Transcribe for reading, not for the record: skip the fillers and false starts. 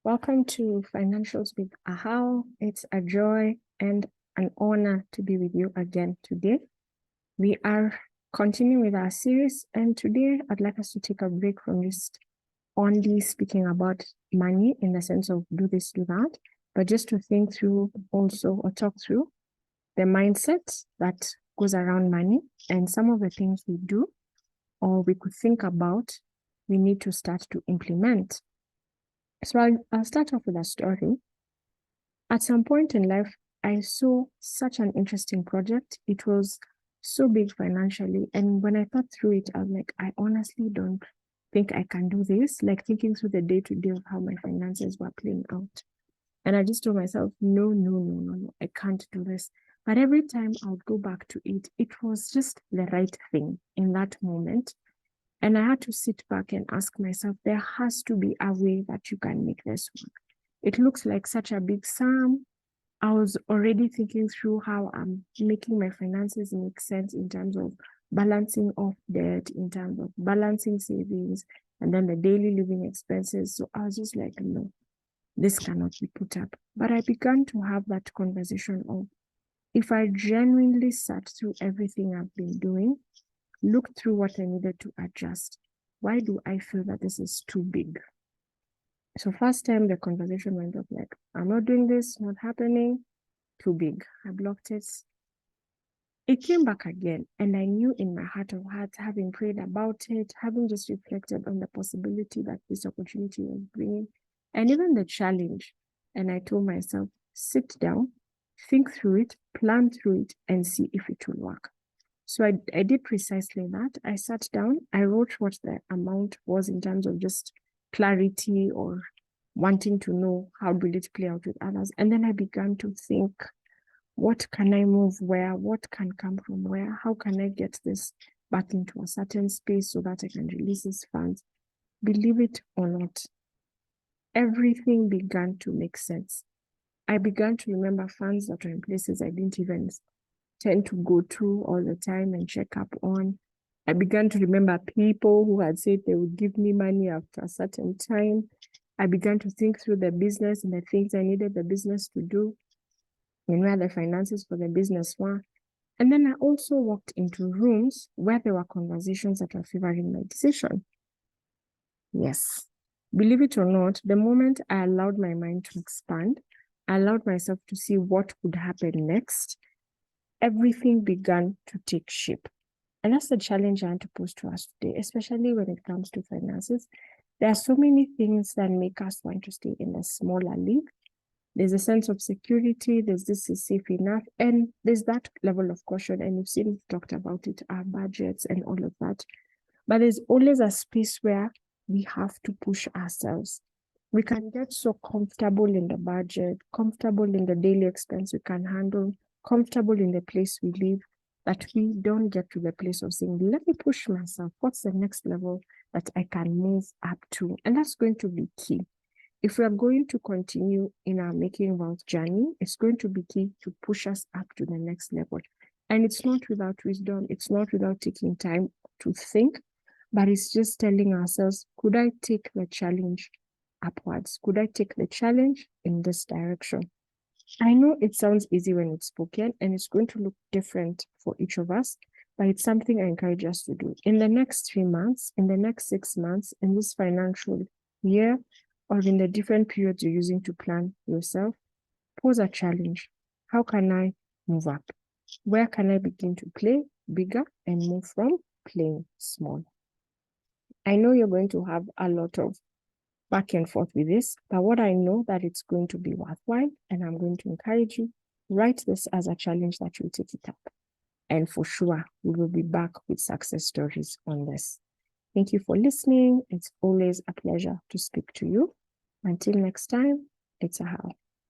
Welcome to Financials with Ahawo. It's a joy and an honor to be with you again today. We are continuing with our series, and today I'd like us to take a break from just only speaking about money in the sense of do this, do that, but just to think through also or talk through the mindset that goes around money and some of the things we do or we could think about, we need to start to implement. So I'll start off with a story. At some point in life, I saw such an interesting project. It was so big financially. And when I thought through it, I was like, I honestly don't think I can do this. Like thinking through the day-to-day of how my finances were playing out. And I just told myself, no, I can't do this. But every time I would go back to it, it was just the right thing in that moment. And I had to sit back and ask myself, there has to be a way that you can make this work. It looks like such a big sum. I was already thinking through how I'm making my finances make sense in terms of balancing off debt, in terms of balancing savings, and then the daily living expenses. So I was just like, no, this cannot be put up. But I began to have that conversation of, if I genuinely sat through everything I've been doing, looked through what I needed to adjust, why do I feel that this is too big? So first time the conversation went up like, I'm not doing this, not happening, too big. I blocked it. It came back again, and I knew in my heart of hearts, having prayed about it, having just reflected on the possibility that this opportunity was bringing, and even the challenge. And I told myself, sit down, think through it, plan through it, and see if it will work. So I did precisely that. I sat down, I wrote what the amount was in terms of just clarity or wanting to know how will it play out with others. And then I began to think, what can I move where? What can come from where? How can I get this back into a certain space so that I can release these funds? Believe it or not, everything began to make sense. I began to remember funds that were in places I didn't even tend to go to all the time and check up on. I began to remember people who had said they would give me money after a certain time. I began to think through the business and the things I needed the business to do and where the finances for the business were. And then I also walked into rooms where there were conversations that were favoring my decision. Yes, believe it or not, the moment I allowed my mind to expand, I allowed myself to see what could happen next, everything began to take shape. And that's the challenge I want to pose to us today, especially when it comes to finances. There are so many things that make us want to stay in a smaller league. There's a sense of security, there's this is safe enough, and there's that level of caution. And you've seen, talked about it, our budgets and all of that. But there's always a space where we have to push ourselves. We can get so comfortable in the budget, comfortable in the daily expense we can handle, comfortable in the place we live, that we don't get to the place of saying, let me push myself. What's the next level that I can move up to? And that's going to be key. If we are going to continue in our making wealth journey, it's going to be key to push us up to the next level. And it's not without wisdom. It's not without taking time to think, but it's just telling ourselves, could I take the challenge upwards? Could I take the challenge in this direction? I know it sounds easy when it's spoken, and it's going to look different for each of us, but it's something I encourage us to do. In the next 3 months, in the next 6 months, in this financial year, or in the different periods you're using to plan yourself, pose a challenge. How can I move up? Where can I begin to play bigger and move from playing small? I know you're going to have a lot of back and forth with this, but what I know that it's going to be worthwhile, and I'm going to encourage you, write this as a challenge that you'll take it up. And for sure, we will be back with success stories on this. Thank you for listening. It's always a pleasure to speak to you. Until next time, it's Ahawo.